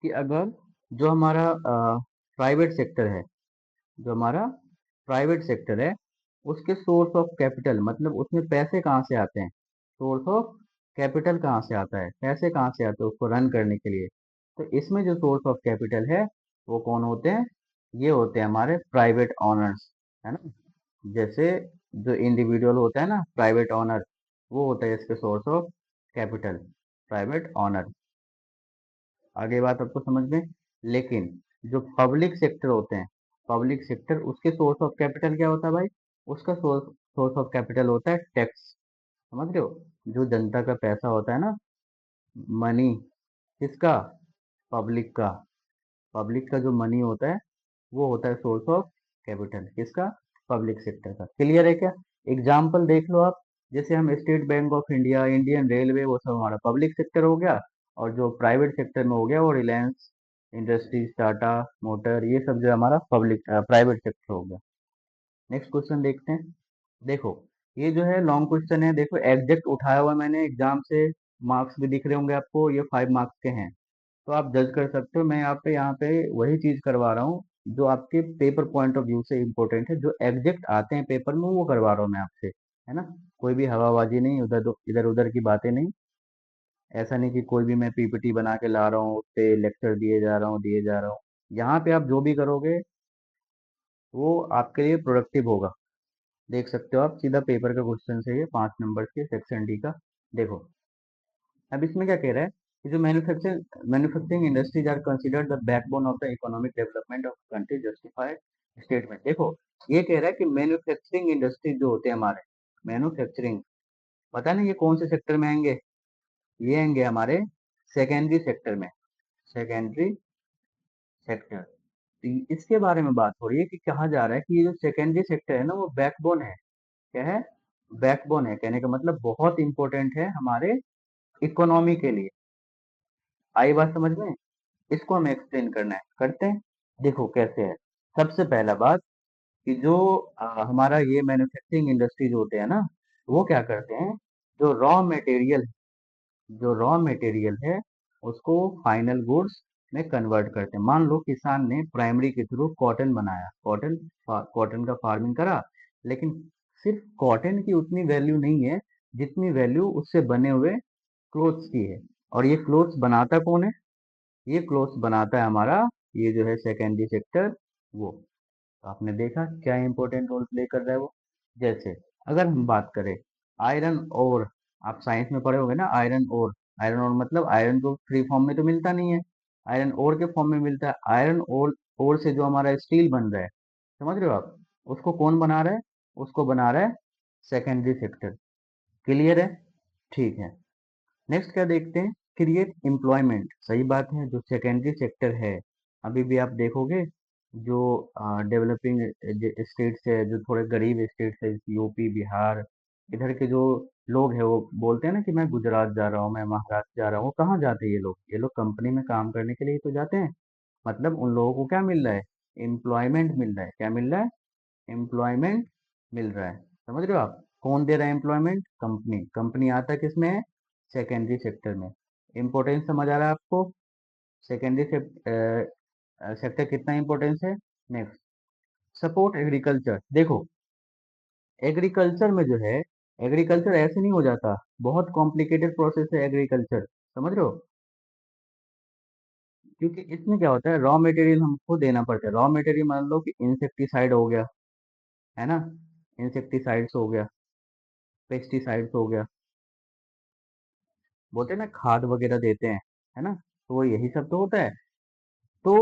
कि अगर जो हमारा प्राइवेट सेक्टर है, जो हमारा प्राइवेट सेक्टर है, उसके सोर्स ऑफ कैपिटल मतलब उसमें पैसे कहाँ से आते हैं? सोर्स ऑफ कैपिटल कहाँ से आता है? पैसे कहाँ से आते हैं उसको रन करने के लिए? तो इसमें जो सोर्स ऑफ कैपिटल है वो कौन होते हैं? ये होते हैं हमारे प्राइवेट ऑनर्स, है ना? जैसे जो इंडिविजुअल होता है ना प्राइवेट ऑनर, वो होता है इसके source of capital, private owner. आगे बात आपको समझ में। लेकिन जो पब्लिक सेक्टर होते हैं, पब्लिक सेक्टर उसके सोर्स ऑफ कैपिटल क्या होता है भाई? उसका सोर्स ऑफ कैपिटल होता है टैक्स। समझ रहे हो? जो जनता का पैसा होता है ना, मनी, किसका? पब्लिक का। पब्लिक का जो मनी होता है वो होता है सोर्स ऑफ कैपिटल, किसका? पब्लिक सेक्टर का। क्लियर है क्या? एग्जाम्पल देख लो आप। जैसे हम state bank of India, Indian railway, वो सब हमारा पब्लिक सेक्टर हो गया। और जो प्राइवेट सेक्टर में हो गया वो रिलायंस इंडस्ट्रीज, टाटा मोटर, ये सब जो है हमारा पब्लिक प्राइवेट सेक्टर हो गया। नेक्स्ट क्वेश्चन देखते हैं। देखो ये जो है लॉन्ग क्वेश्चन है, देखो एग्जैक्ट उठाया हुआ मैंने एग्जाम से, मार्क्स भी दिख रहे होंगे आपको, ये 5 मार्क्स के हैं। तो आप जज कर सकते हो। मैं यहाँ पे वही चीज करवा रहा हूँ जो आपके पेपर पॉइंट ऑफ व्यू से इम्पोर्टेंट है, जो एग्जैक्ट आते हैं पेपर में वो करवा रहा हूँ मैं आपसे, है ना? कोई भी हवाबाजी नहीं, इधर उधर की बातें नहीं। ऐसा नहीं कि कोई भी मैं पीपीटी बना के ला रहा हूँ, उस पे लेक्चर दिए जा रहा हूँ। यहाँ पे आप जो भी करोगे वो आपके लिए प्रोडक्टिव होगा। देख सकते हो आप, सीधा पेपर का क्वेश्चन से ये 5 नंबर के सेक्शन डी का। देखो अब इसमें क्या कह रहा है कि जो manufacturing industries are considered the backbone of the economic development of country justified statement. देखो ये कह रहा है कि मैन्युफैक्चरिंग इंडस्ट्री जो होते हैं हमारे, मैन्युफैक्चरिंग, पता नहीं ये कौन से सेक्टर में आएंगे? ये आएंगे हमारे सेकेंडरी सेक्टर में, सेकेंडरी सेक्टर। तो इसके बारे में बात हो रही है कि कहा जा रहा है कि ये जो सेकेंडरी सेक्टर है ना वो बैकबोन है। क्या है? बैकबोन है। कहने का मतलब बहुत इंपॉर्टेंट है हमारे इकोनॉमी के लिए। आई बात समझ में? इसको हमें एक्सप्लेन करना है, करते हैं। देखो कैसे है। सबसे पहला बात कि जो हमारा ये मैन्युफैक्चरिंग इंडस्ट्रीज होते हैं ना, वो क्या करते हैं? जो रॉ मटेरियल, जो रॉ मटेरियल है उसको फाइनल गुड्स में कन्वर्ट करते हैं। मान लो किसान ने प्राइमरी के थ्रू कॉटन बनाया, कॉटन का फार्मिंग करा, लेकिन सिर्फ कॉटन की उतनी वैल्यू नहीं है जितनी वैल्यू उससे बने हुए क्लोथ्स की है। और ये क्लोथ्स बनाता कौन है? ये क्लोथ्स बनाता है हमारा ये जो है सेकेंडरी सेक्टर, वो। तो आपने देखा क्या इंपॉर्टेंट रोल प्ले कर रहा है वो। जैसे अगर हम बात करें आयरन ओर, आप साइंस में पढ़े होंगे ना आयरन ओर। आयरन ओर मतलब आयरन तो फ्री फॉर्म में तो मिलता नहीं है, आयरन ओर के फॉर्म में मिलता है। आयरन ओर से जो हमारा स्टील बन रहा है, समझ रहे हो आप? उसको कौन बना रहा है? उसको बना रहा है सेकेंडरी सेक्टर। क्लियर है? ठीक है। नेक्स्ट क्या देखते हैं? Create employment. सही बात है, जो सेकेंडरी सेक्टर है, अभी भी आप देखोगे जो डेवलपिंग स्टेट्स है, जो थोड़े गरीब स्टेट्स है, यूपी, बिहार, इधर के जो लोग हैं वो बोलते हैं ना कि मैं गुजरात जा रहा हूँ, मैं महाराष्ट्र जा रहा हूँ। वो कहाँ जाते हैं ये लोग? ये लोग कंपनी में काम करने के लिए ही तो जाते हैं। मतलब उन लोगों को क्या मिल रहा है? एम्प्लॉयमेंट मिल रहा है। क्या मिल रहा है? एम्प्लॉयमेंट मिल रहा है। समझ रहे हो आप? कौन दे रहा है एम्प्लॉयमेंट? कंपनी। कंपनी आता किस में है? सेकेंडरी सेक्टर में। इम्पोर्टेंस समझ आ रहा है आपको? सेकेंडरी सेक्टर कितना इंपॉर्टेंस है? Next, support agriculture. देखो, एग्रीकल्चर में जो है, एग्रीकल्चर ऐसे नहीं हो जाता। बहुत कॉम्प्लिकेटेड प्रोसेस है एग्रीकल्चर। समझ रहे हो? क्योंकि इसमें क्या होता है, रॉ मटेरियल हमको देना पड़ता है। रॉ मटेरियल मान लो कि इंसेक्टिसाइड हो गया, है ना, इंसेक्टिसाइड्स हो गया, पेस्टिसाइड्स हो गया, बोलते हैं ना खाद वगैरह देते हैं, है ना, तो वो यही सब तो होता है। तो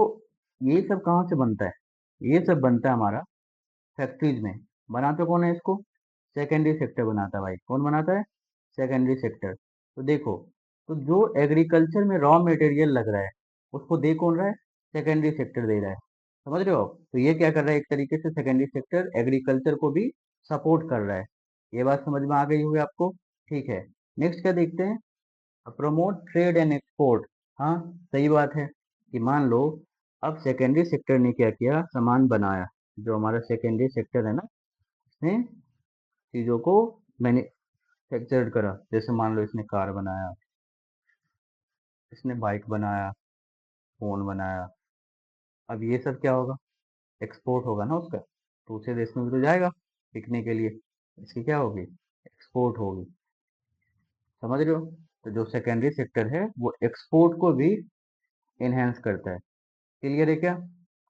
ये सब कहाँ से बनता है? ये सब बनता है हमारा फैक्ट्रीज में। बनाते कौन है इसको? सेकेंडरी सेक्टर बनाता है भाई। कौन बनाता है? Secondary sector. तो देखो, तो जो एग्रीकल्चर में रॉ मटेरियल लग रहा है, उसको दे कौन रहा है? सेकेंडरी सेक्टर दे रहा है। समझ रहे हो? तो ये क्या कर रहा है, एक तरीके से सेकेंडरी सेक्टर एग्रीकल्चर को भी सपोर्ट कर रहा है। ये बात समझ में आ गई होगी आपको? ठीक है। नेक्स्ट क्या देखते हैं? Promote trade and export. हाँ, सही बात है कि मान लो अब सेकेंडरी सेक्टर ने क्या किया, सामान बनाया। जो हमारा सेकेंडरी सेक्टर है ना, इसने चीज़ों को मैन्युफैक्चर्ड करा। जैसे मान लो इसने कार बनाया, इसने बाइक बनाया, फोन बनाया। अब ये सब क्या होगा? एक्सपोर्ट होगा ना उसका। दूसरे देश में भी तो जाएगा बिकने के लिए। इसकी क्या होगी? एक्सपोर्ट होगी। समझ रहे हो? तो जो सेकेंडरी सेक्टर है वो एक्सपोर्ट को भी इनहेंस करता है। क्लियर है क्या?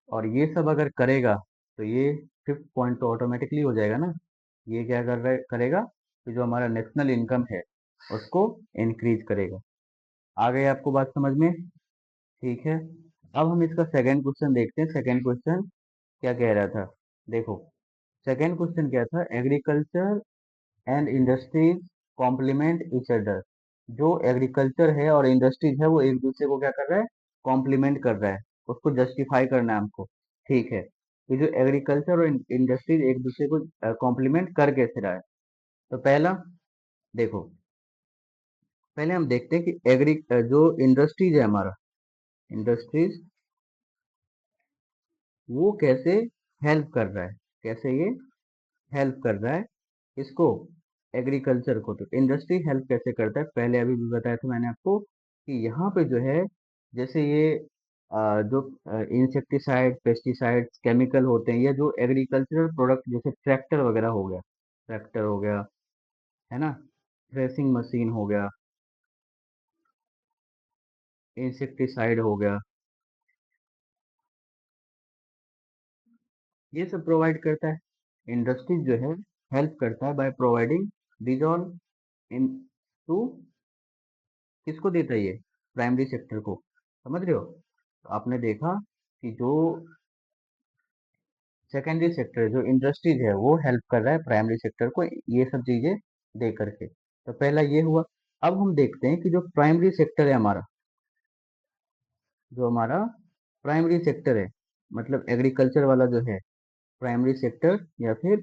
और ये सब अगर करेगा तो ये फिफ्थ पॉइंट तो ऑटोमेटिकली हो जाएगा ना। ये क्या कर रहा है, करेगा कि जो हमारा नेशनल इनकम है उसको इंक्रीज करेगा। आ गई आपको बात समझ में? ठीक है। अब हम इसका सेकंड क्वेश्चन देखते हैं। सेकंड क्वेश्चन क्या कह रहा था? देखो, सेकंड क्वेश्चन क्या था? Agriculture and industries complement each other. जो एग्रीकल्चर है और इंडस्ट्रीज है वो एक दूसरे को क्या कर रहा है? कॉम्प्लीमेंट कर रहा है। उसको जस्टिफाई करना है हमको। ठीक है, ये जो एग्रीकल्चर और इंडस्ट्रीज एक दूसरे को कॉम्प्लीमेंट कर कैसे रहा है? तो पहला देखो, पहले हम देखते हैं कि जो इंडस्ट्रीज है हमारा, इंडस्ट्रीज वो कैसे हेल्प कर रहा है। कैसे ये हेल्प कर रहा है इसको, एग्रीकल्चर को? तो इंडस्ट्री हेल्प कैसे करता है, पहले अभी भी बताया था मैंने आपको कि यहाँ पे जो है, जैसे ये जो इंसेक्टिसाइड, पेस्टिसाइड्स, केमिकल होते हैं, या जो एग्रीकल्चरल प्रोडक्ट जैसे ट्रैक्टर वगैरह हो गया, ट्रैक्टर हो गया, है ना, थ्रेसिंग मशीन हो गया, इंसेक्टिसाइड हो गया, ये सब प्रोवाइड करता है। इंडस्ट्रीज जो है हेल्प करता है by providing these all in to, किसको देता है ये? प्राइमरी सेक्टर को। समझ रहे हो? तो आपने देखा कि जो सेकेंडरी सेक्टर, जो इंडस्ट्रीज है, वो हेल्प कर रहा है प्राइमरी सेक्टर को ये सब चीजें दे करके। तो पहला ये हुआ। अब हम देखते हैं कि जो प्राइमरी सेक्टर है हमारा, जो हमारा प्राइमरी सेक्टर है, मतलब एग्रीकल्चर वाला जो है प्राइमरी सेक्टर, या फिर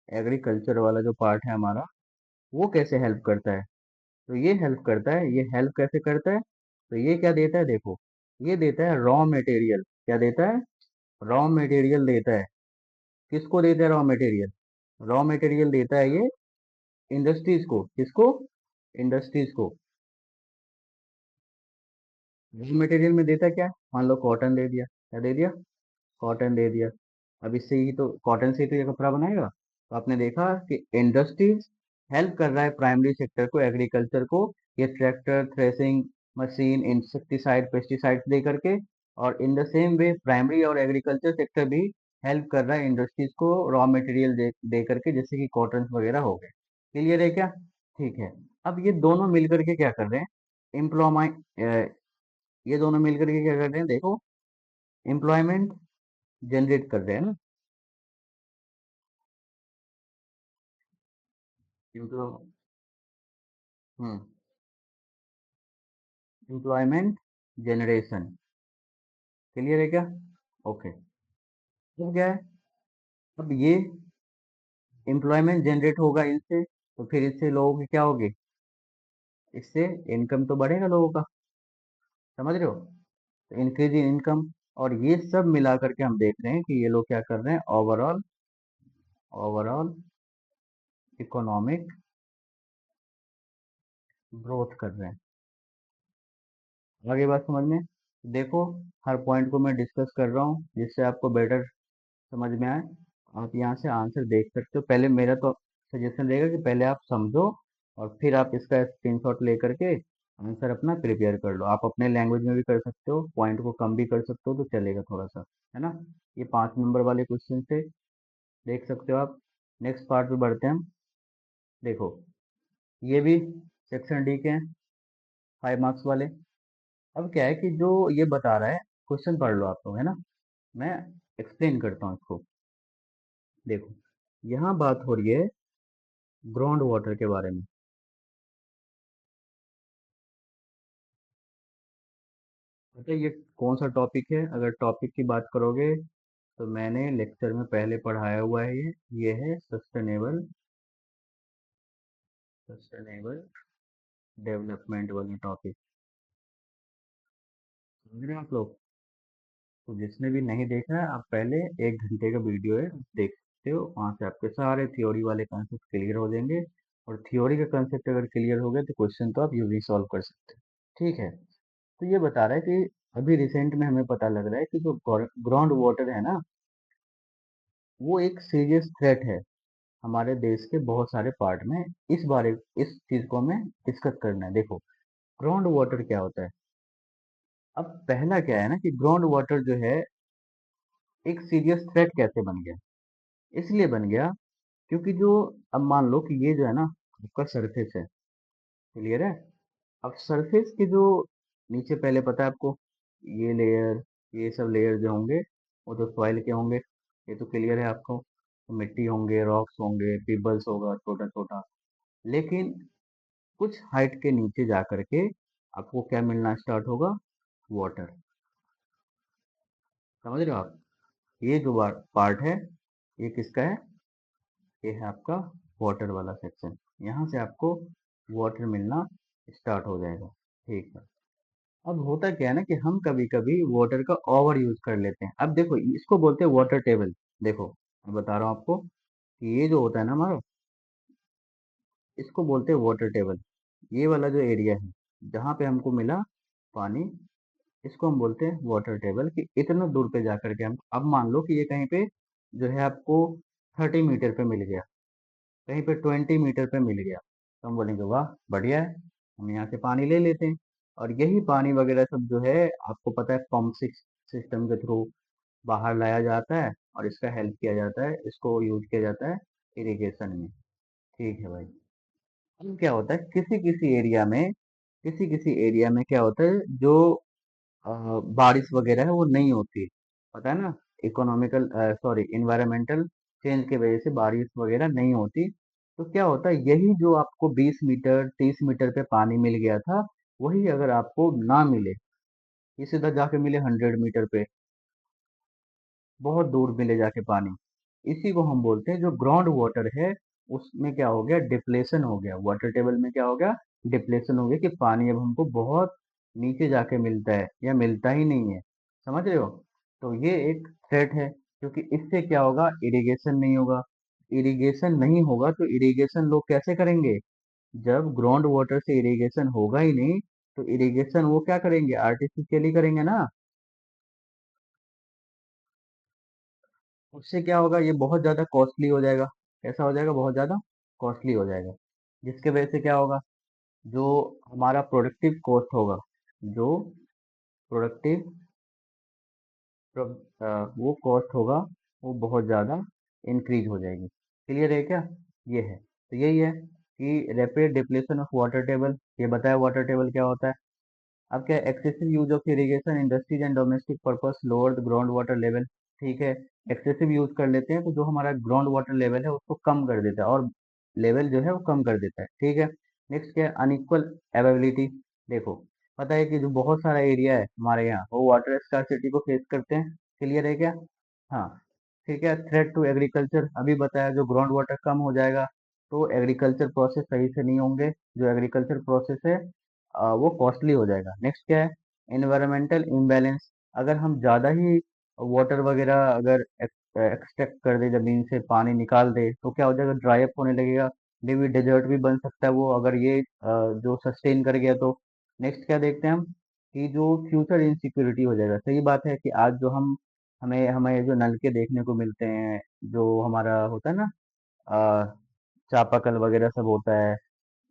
एग्रीकल्चर वाला जो पार्ट है हमारा, वो कैसे हेल्प करता है? तो ये हेल्प करता है। ये हेल्प कैसे करता है? तो ये क्या देता है, देखो, ये देता है रॉ मटेरियल। क्या देता है? रॉ मटेरियल देता है। किसको देता है रॉ मटेरियल? रॉ मटेरियल देता है ये इंडस्ट्रीज को। किसको? इंडस्ट्रीज को। रॉ मटेरियल में देता क्या? मान लो कॉटन दे दिया। क्या दे दिया? कॉटन दे दिया। अब इससे ही तो, कॉटन से ही तो ये कपड़ा बनाएगा। तो आपने देखा कि इंडस्ट्रीज हेल्प कर रहा है प्राइमरी सेक्टर को, एग्रीकल्चर को, ये tractor, threshing machine, insecticide, pesticide दे करके। और in the same way primary और एग्रीकल्चर सेक्टर भी हेल्प कर रहा है इंडस्ट्रीज को रॉ मटेरियल दे करके, जैसे कि कॉटन वगैरह हो गए। क्लियर है क्या? ठीक है। अब ये दोनों मिलकर के क्या कर रहे हैं? एम्प्लॉयमेंट, ये दोनों मिलकर के क्या कर रहे हैं, देखो, एम्प्लॉयमेंट जनरेट कर रहे हैं ना। एम्प्लॉ हम्म एम्प्लॉयमेंट जनरेशन। क्लियर है क्या? ओके। अब क्या है, अब ये एम्प्लॉयमेंट जनरेट होगा इनसे, तो फिर इससे लोगों की क्या होगी, इससे इनकम तो बढ़ेगा लोगों का, समझ रहे हो, तो इंक्रीज इन इनकम। और ये सब मिला करके हम देख रहे हैं कि ये लोग क्या कर रहे हैं, ओवरऑल ओवरऑल इकोनॉमिक ग्रोथ कर रहे हैं। आगे बात समझ में, देखो हर पॉइंट को मैं डिस्कस कर रहा हूँ जिससे आपको बेटर समझ में आए। आप यहाँ से आंसर देख सकते हो, पहले मेरा तो सजेशन रहेगा कि पहले आप समझो और फिर आप इसका स्क्रीनशॉट ले करके आंसर अपना प्रिपेयर कर लो। आप अपने लैंग्वेज में भी कर सकते हो, पॉइंट को कम भी कर सकते हो तो चलेगा थोड़ा सा, है ना। ये 5 नंबर वाले क्वेश्चन से देख सकते हो आप। नेक्स्ट पार्ट पे बढ़ते हैं हम। देखो ये भी सेक्शन डी के हैं, 5 मार्क्स वाले। अब क्या है कि जो ये बता रहा है, क्वेश्चन पढ़ लो आप लोग, है ना, मैं एक्सप्लेन करता हूँ इसको। देखो यहाँ बात हो रही है ग्राउंड वाटर के बारे में। पता है ये कौन सा टॉपिक है, अगर टॉपिक की बात करोगे तो मैंने लेक्चर में पहले पढ़ाया हुआ है। ये है सस्टेनेबल सस्टेनेबल डेवलपमेंट वाली टॉपिक, समझ रहे हैं आप लोग। तो जिसने भी नहीं देखा है, आप पहले 1 घंटे का वीडियो है देख सकते हो, वहाँ से आपके सारे थ्योरी वाले कंसेप्ट क्लियर हो जाएंगे। और थ्योरी का कंसेप्ट अगर क्लियर हो गया तो क्वेश्चन तो आप यूजी सॉल्व कर सकते हो। ठीक है, तो ये बता रहा है कि अभी रिसेंट में हमें पता लग रहा है कि जो ग्राउंड वाटर है ना, वो एक सीरियस थ्रेट है हमारे देश के बहुत सारे पार्ट में। इस बारे इस चीज को हमें डिस्कस करना है। देखो ग्राउंड वाटर क्या होता है। अब पहला क्या है ना कि ग्राउंड वाटर जो है एक सीरियस थ्रेट कैसे बन गया, इसलिए बन गया क्योंकि जो, अब मान लो कि ये जो है ना आपका सरफेस है, क्लियर है। अब सरफेस के जो नीचे, पहले पता है आपको, ये लेयर, ये सब लेयर जो होंगे वो तो सॉइल के होंगे, ये तो क्लियर है आपको। तो मिट्टी होंगे, रॉक्स होंगे, पिबल्स होगा छोटा छोटा। लेकिन कुछ हाइट के नीचे जा करके आपको क्या मिलना स्टार्ट होगा, वाटर। समझ रहे हो आप, ये जो पार्ट है ये किसका है, ये है आपका वाटर वाला सेक्शन। यहाँ से आपको वाटर मिलना स्टार्ट हो जाएगा। ठीक है, अब होता क्या है ना कि हम कभी कभी वाटर का ओवर यूज कर लेते हैं। अब देखो इसको बोलते हैं वाटर टेबल। देखो मैं बता रहा हूँ आपको कि ये जो होता है ना हमारा, इसको बोलते हैं वाटर टेबल। ये वाला जो एरिया है जहाँ पे हमको मिला पानी, इसको हम बोलते हैं वाटर टेबल। कि इतना दूर पे जा करके हम, अब मान लो कि ये कहीं पे जो है आपको 30 मीटर पे मिल गया, कहीं पे 20 मीटर पे मिल गया, तो हम बोलेंगे वाह बढ़िया है, हम यहाँ से पानी ले लेते हैं। और यही पानी वगैरह सब जो है आपको पता है पंप सिस्टम के थ्रू बाहर लाया जाता है और इसका हेल्प किया जाता है, इसको यूज किया जाता है इरिगेशन में। ठीक है भाई। अब क्या होता है किसी किसी एरिया में क्या होता है, जो अ, बारिश वगैरह है वो नहीं होती, पता है ना, इकोनॉमिकल सॉरी इन्वायरमेंटल चेंज की वजह से बारिश वगैरह नहीं होती। तो क्या होता है, यही जो आपको 20 मीटर 30 मीटर पे पानी मिल गया था, वही अगर आपको ना मिले, ये सीधा जाके मिले 100 मीटर पे, बहुत दूर मिले जाके पानी, इसी को हम बोलते हैं जो ग्राउंड वाटर है, उसमें क्या हो गया, डिप्लेशन हो गया। वाटर टेबल में क्या हो गया, डिप्लेशन हो गया, कि पानी अब हमको बहुत नीचे जाके मिलता है या मिलता ही नहीं है। समझ रहे हो, तो ये एक थ्रेट है, क्योंकि इससे क्या होगा, इरिगेशन नहीं होगा। इरिगेशन नहीं होगा तो इरिगेशन लोग कैसे करेंगे, जब ग्राउंड वाटर से इरिगेशन होगा ही नहीं, तो इरिगेशन वो क्या करेंगे, आर्टिफिशियली करेंगे ना। उससे क्या होगा, ये बहुत ज़्यादा कॉस्टली हो जाएगा। कैसा हो जाएगा, बहुत ज़्यादा कॉस्टली हो जाएगा। जिसके वजह से क्या होगा, जो हमारा प्रोडक्टिव कॉस्ट होगा, जो प्रोडक्टिव वो कॉस्ट होगा, वो बहुत ज़्यादा इंक्रीज हो जाएगी। क्लियर है क्या, ये है। तो यही है कि rapid depletion of water table, ये बताया वाटर टेबल क्या होता है। अब क्या, excessive use of irrigation industries and domestic purpose lower the ground water level. ठीक है, एक्सेसिव यूज कर लेते हैं तो जो हमारा ग्राउंड वाटर लेवल है उसको कम कर देता है, और लेवल जो है वो कम कर देता है। ठीक है, नेक्स्ट क्या है, अनइक्वल अवेलेबिलिटी। देखो पता है कि जो बहुत सारा एरिया है हमारे यहाँ, वो वाटर स्कार्सिटी को फेस करते हैं। क्लियर है क्या, हाँ। ठीक है। थ्रेट टू एग्रीकल्चर अभी बताया, जो ग्राउंड वाटर कम हो जाएगा तो एग्रीकल्चर प्रोसेस सही से नहीं होंगे, जो एग्रीकल्चर प्रोसेस है वो कॉस्टली हो जाएगा। नेक्स्ट क्या है, एनवायरमेंटल इम्बैलेंस। अगर हम ज़्यादा ही वाटर वगैरह अगर एक्सट्रैक्ट कर दे, जमीन से पानी निकाल दे, तो क्या हो जाएगा, ड्राई अप होने लगेगा। मे भी डेजर्ट भी बन सकता है वो, अगर ये जो सस्टेन कर गया तो। नेक्स्ट क्या देखते हैं हम, कि जो फ्यूचर इनसिक्योरिटी हो जाएगा। सही बात है कि आज जो हम हमें हमें जो नलके देखने को मिलते हैं, जो हमारा होता है ना, अ, चापाकल वगैरह सब होता है,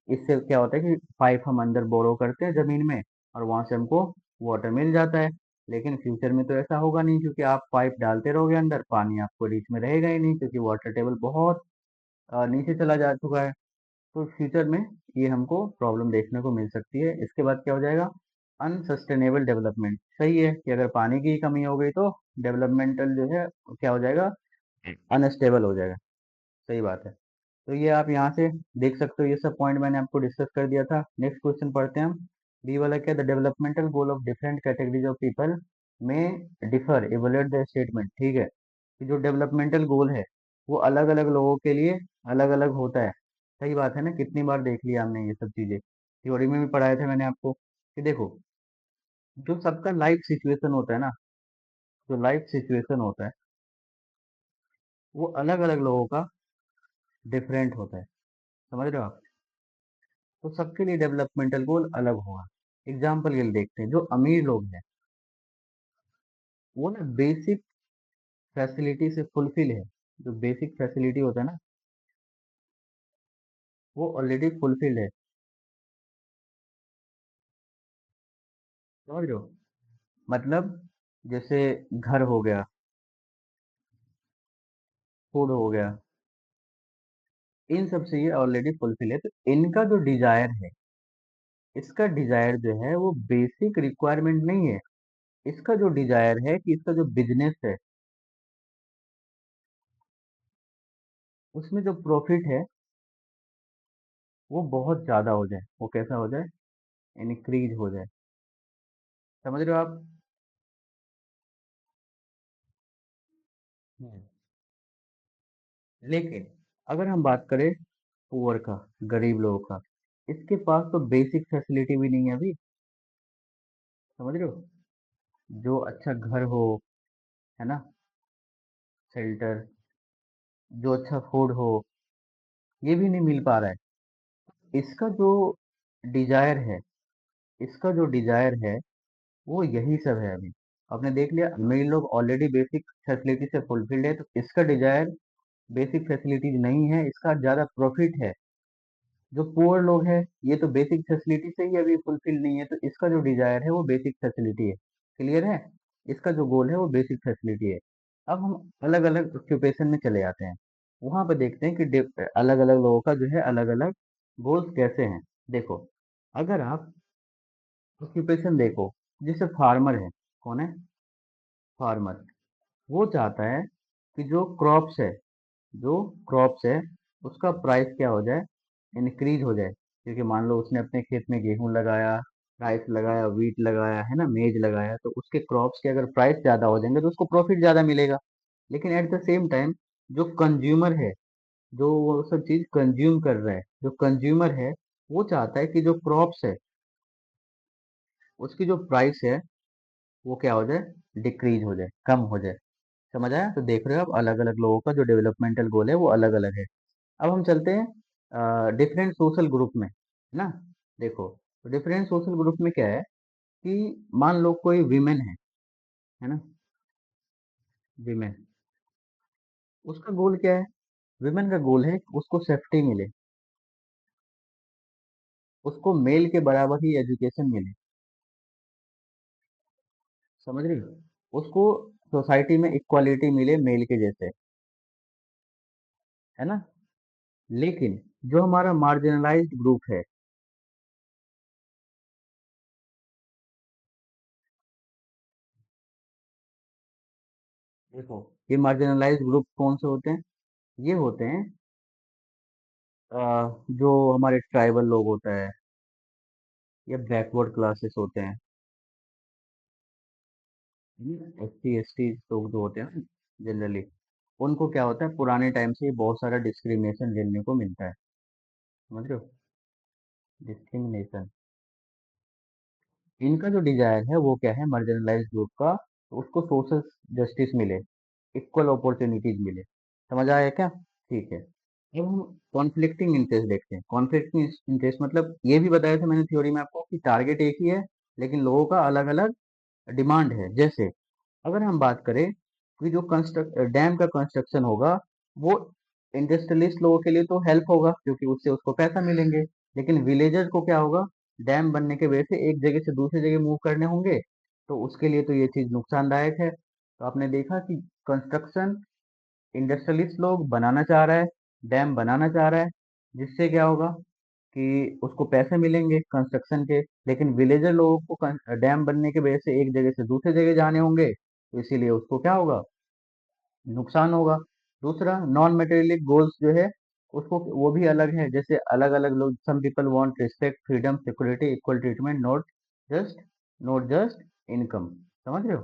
इससे क्या होता है कि पाइप हम अंदर बोरो करते हैं जमीन में, और वहां से हमको वाटर मिल जाता है। लेकिन फ्यूचर में तो ऐसा होगा नहीं, क्योंकि आप पाइप डालते रहोगे अंदर, पानी आपको रीच में रहेगा ही नहीं, क्योंकि वाटर टेबल बहुत नीचे चला जा चुका है। तो फ्यूचर में ये हमको प्रॉब्लम देखने को मिल सकती है। इसके बाद क्या हो जाएगा, अनसस्टेनेबल डेवलपमेंट। सही है कि अगर पानी की कमी हो गई तो डेवलपमेंटल जो है क्या हो जाएगा, अनस्टेबल हो जाएगा। सही बात है। तो ये आप यहाँ से देख सकते हो, ये सब पॉइंट मैंने आपको डिस्कस कर दिया था। नेक्स्ट क्वेश्चन पढ़ते हैं हम। बी वाला क्या, the developmental goal of different categories of people में डिफर, इवोल्यूट द स्टेटमेंट। ठीक है, कि जो डेवलपमेंटल गोल है वो अलग अलग लोगों के लिए अलग अलग होता है। सही बात है ना, कितनी बार देख लिया हमने ये सब चीजें, थ्योरी में भी पढ़ाए थे मैंने आपको, कि देखो जो सबका लाइफ सिचुएशन होता है ना, जो लाइफ सिचुएशन होता है वो अलग अलग लोगों का डिफरेंट होता है। समझ रहे हो आप? तो सबके लिए डेवलपमेंटल गोल अलग होगा। एग्जाम्पल के लिए देखते हैं, जो अमीर लोग हैं वो ना बेसिक फैसिलिटी से फुलफिल है। जो बेसिक फैसिलिटी होता है ना, वो ऑलरेडी फुलफिल्ड है। समझ रहे हो? मतलब जैसे घर हो गया, फूड हो गया, इन सब से ये ऑलरेडी फुलफिल है। तो इनका जो डिजायर है, इसका डिजायर जो है वो बेसिक रिक्वायरमेंट नहीं है। इसका जो डिजायर है कि इसका जो बिजनेस है उसमें जो प्रॉफिट है वो बहुत ज्यादा हो जाए। वो कैसा हो जाए, इंक्रीज हो जाए। समझ रहे हो आप? हम्म। लेकिन अगर हम बात करें पुअर का, गरीब लोगों का, इसके पास तो बेसिक फैसिलिटी भी नहीं है अभी। समझ रहे हो? जो अच्छा घर हो, है ना, शेल्टर, जो अच्छा फूड हो, ये भी नहीं मिल पा रहा है। इसका जो डिजायर है, इसका जो डिजायर है वो यही सब है अभी। आपने देख लिया, अमीर लोग ऑलरेडी बेसिक फैसिलिटी से फुलफिल्ड है, तो इसका डिजायर बेसिक फैसिलिटीज नहीं है, इसका ज्यादा प्रॉफिट है। जो पुअर लोग हैं ये तो बेसिक फैसिलिटी से ही अभी फुलफिल नहीं है, तो इसका जो डिजायर है वो बेसिक फैसिलिटी है। क्लियर है? इसका जो गोल है वो बेसिक फैसिलिटी है। अब हम अलग अलग ऑक्यूपेशन में चले जाते हैं, वहां पे देखते हैं कि अलग अलग लोगों का जो है अलग अलग गोल्स कैसे हैं। देखो, अगर आप ऑक्यूपेशन देखो, जैसे फार्मर है, कौन है, फार्मर, वो चाहता है कि जो क्रॉप्स है, जो क्रॉप्स है उसका प्राइस क्या हो जाए, इंक्रीज हो जाए। क्योंकि मान लो उसने अपने खेत में गेहूं लगाया, राइस लगाया, वीट लगाया, है ना, मेज लगाया, तो उसके क्रॉप्स के अगर प्राइस ज्यादा हो जाएंगे तो उसको प्रॉफिट ज्यादा मिलेगा। लेकिन एट द सेम टाइम जो कंज्यूमर है, जो वो सब चीज कंज्यूम कर रहा है, जो कंज्यूमर है वो चाहता है कि जो क्रॉप्स है उसकी जो प्राइस है वो क्या हो जाए, डिक्रीज हो जाए, कम हो जाए। समझ आया? तो देख रहे हो आप, अलग अलग लोगों का जो डेवलपमेंटल गोल है वो अलग अलग है। अब हम चलते हैं डिफरेंट सोशल ग्रुप में, है ना। देखो, डिफरेंट सोशल ग्रुप में क्या है, कि मान लो कोई विमेन है ना, विमेन, उसका गोल क्या है, विमेन का गोल है कि उसको सेफ्टी मिले, उसको मेल के बराबर ही एजुकेशन मिले। समझ रही हो? उसको सोसाइटी में इक्वालिटी मिले मेल के जैसे, है ना। लेकिन जो हमारा मार्जिनलाइज्ड ग्रुप है, देखो, ये मार्जिनलाइज्ड ग्रुप कौन से होते हैं, ये होते हैं जो हमारे ट्राइबल लोग होता है, या बैकवर्ड क्लासेस होते हैं, एस सी एस टी लोग जो होते हैं जनरली, उनको क्या होता है, पुराने टाइम से ही बहुत सारा डिस्क्रिमिनेशन झेलने को मिलता है। समझ रहे हो? डिस्क्रिमिनेशन। इनका जो डिजायर है वो क्या है, मार्जिनलाइज्ड ग्रुप का, तो उसको सोशल जस्टिस मिले, इक्वल अपॉर्चुनिटीज मिले। समझ आया क्या? ठीक है। अब हम कॉन्फ्लिक्टिंग इंटरेस्ट देखते हैं। कॉन्फ्लिक्टिंग इंटरेस्ट मतलब ये भी बताया था मैंने थ्योरी में आपको कि टारगेट एक ही है, लेकिन लोगों का अलग अलग डिमांड है। जैसे अगर हम बात करें कि जो कंस्ट्रक्ट डैम का कंस्ट्रक्शन होगा, वो इंडस्ट्रियलिस्ट लोगों के लिए तो हेल्प होगा क्योंकि उससे उसको पैसा मिलेंगे, लेकिन विलेजर को क्या होगा, डैम बनने के वजह से एक जगह से दूसरी जगह मूव करने होंगे, तो उसके लिए तो ये चीज नुकसानदायक है। तो आपने देखा कि कंस्ट्रक्शन इंडस्ट्रियलिस्ट लोग बनाना चाह रहा है, डैम बनाना चाह रहा है, जिससे क्या होगा कि उसको पैसे मिलेंगे कंस्ट्रक्शन के, लेकिन विलेजर लोगों को डैम बनने की वजह से एक जगह से दूसरी जगह जाने होंगे, तो इसीलिए उसको क्या होगा, नुकसान होगा। दूसरा, नॉन मटेरियलिक गोल्स जो है उसको वो भी अलग है। जैसे अलग अलग लोग, some people want respect, freedom, security, equal treatment, just not just income. समझ रहे हो?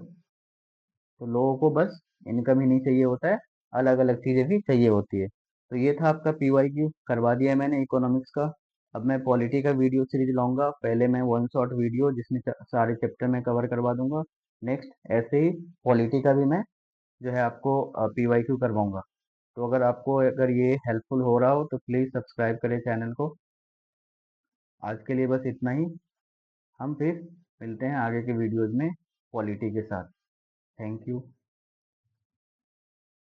तो लोगों को बस इनकम ही नहीं चाहिए होता है, अलग अलग चीजें भी चाहिए होती है। तो ये था आपका पीवाईक्यू, करवा दिया मैंने इकोनॉमिक्स का। अब मैं पॉलिटी का वीडियो सीरीज लाऊंगा। पहले मैं वन शॉट वीडियो जिसमें सारे चैप्टर में कवर करवा दूंगा। नेक्स्ट ऐसे ही पॉलिटी का भी मैं जो है आपको पीवाईक्यू करवाऊंगा। तो अगर ये हेल्पफुल हो रहा हो तो प्लीज़ सब्सक्राइब करें चैनल को। आज के लिए बस इतना ही। हम फिर मिलते हैं आगे के वीडियोज़ में पॉलिटी के साथ। Thank you.